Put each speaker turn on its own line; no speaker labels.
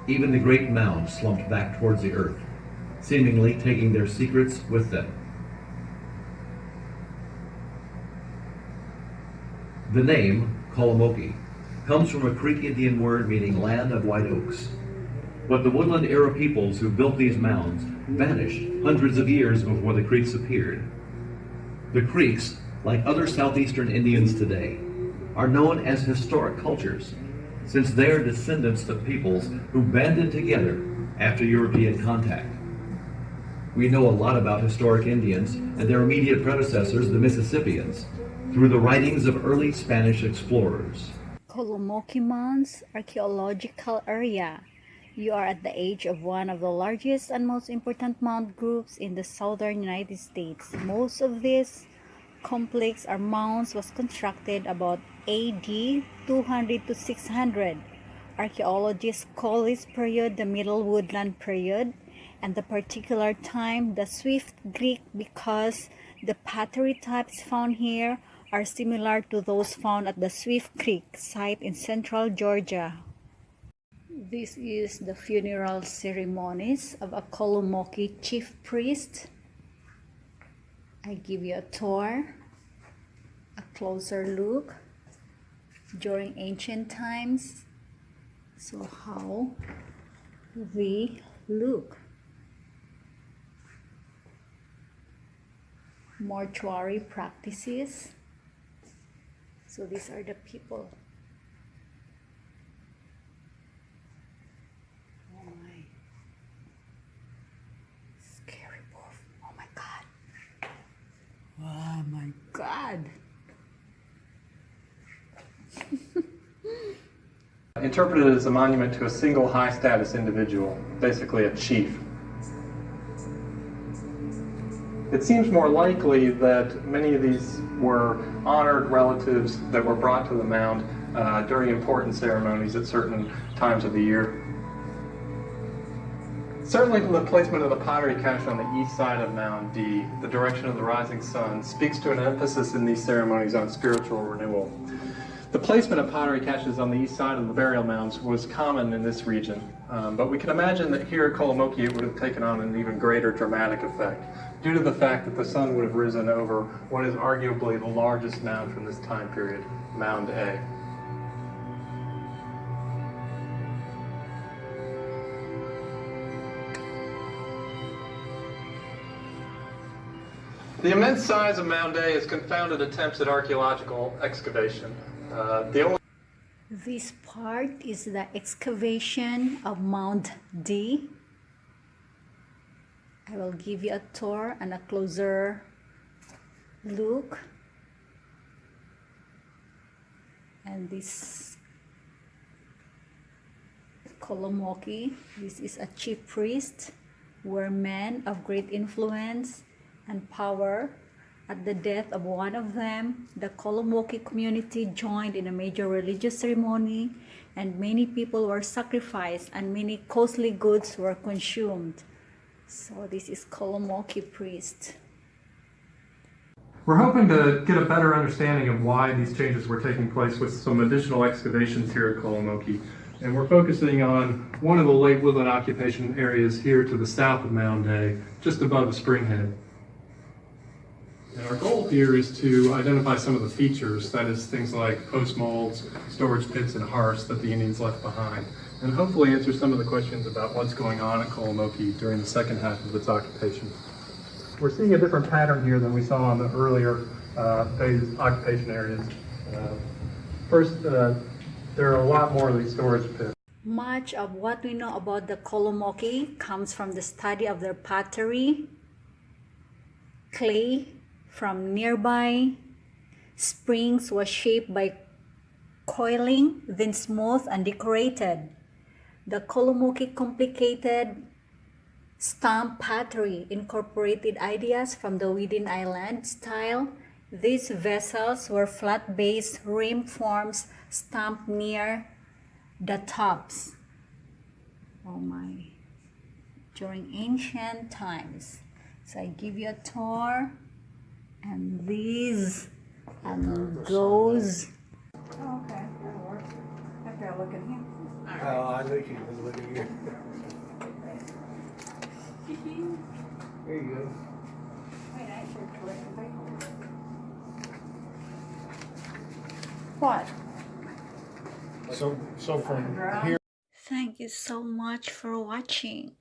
Even the great mounds slumped back towards the earth, seemingly taking their secrets with them. The name, Kolomoki, comes from a Creek Indian word meaning land of white oaks. But the woodland-era peoples who built these mounds vanished hundreds of years before the Creeks appeared. The Creeks, like other southeastern Indians today, are known as historic cultures, since they are descendants of peoples who banded together after European contact. We know a lot about historic Indians and their immediate predecessors, the Mississippians, through the writings of early Spanish explorers.
Kolomoki Mounds Archaeological Area. You are at the edge of one of the largest and most important mound groups in the southern United States. Most of these complex or mounds was constructed about AD 200 to 600. Archaeologists call this period the Middle Woodland period, and the particular time the Swift Creek, because the pottery types found here are similar to those found at the Swift Creek site in central Georgia. This is the funeral ceremonies of a Kolomoki chief priest. I give you a tour, a closer look during ancient times. So how we look. Mortuary practices. So these are the people. Oh my. Scary wolf. Oh my God. Oh my God.
Interpreted as a monument to a single high-status individual, basically a chief. It seems more likely that many of these were honored relatives that were brought to the mound during important ceremonies at certain times of the year. Certainly the placement of the pottery cache on the east side of Mound D, the direction of the rising sun, speaks to an emphasis in these ceremonies on spiritual renewal. The placement of pottery caches on the east side of the burial mounds was common in this region, but we can imagine that here at Kolomoki it would have taken on an even greater dramatic effect, due to the fact that the sun would have risen over what is arguably the largest mound from this time period, Mound A. The immense size of Mound A has confounded attempts at archaeological excavation.
This part is the excavation of Mound D. I will give you a tour and a closer look. And this Kolomoki, this is a chief priest, were men of great influence and power. At the death of one of them, the Kolomoki community joined in a major religious ceremony, and many people were sacrificed and many costly goods were consumed. So this is Kolomoki priest.
We're hoping to get a better understanding of why these changes were taking place with some additional excavations here at Kolomoki. And we're focusing on one of the late woodland occupation areas here to the south of Mound A, just above the springhead. And our goal here is to identify some of the features, that is things like post molds, storage pits, and hearths that the Indians left behind, and hopefully answer some of the questions about what's going on at Kolomoki during the second half of its occupation. We're seeing a different pattern here than we saw on the earlier phase occupation areas. First, there are a lot more of these storage pits.
Much of what we know about the Kolomoki comes from the study of their pottery, clay from nearby springs was shaped by coiling, then smoothed and decorated. The Kolomoki complicated stamp pottery incorporated ideas from the Weedin Island style. These vessels were flat-based rim forms stamped near the tops. Oh my. During ancient times. So I give you a tour, and these and those.
Oh, okay, that'll work. After I look at him. I knew she was looking here. There you go.
What?
So from here.
Thank you so much for watching.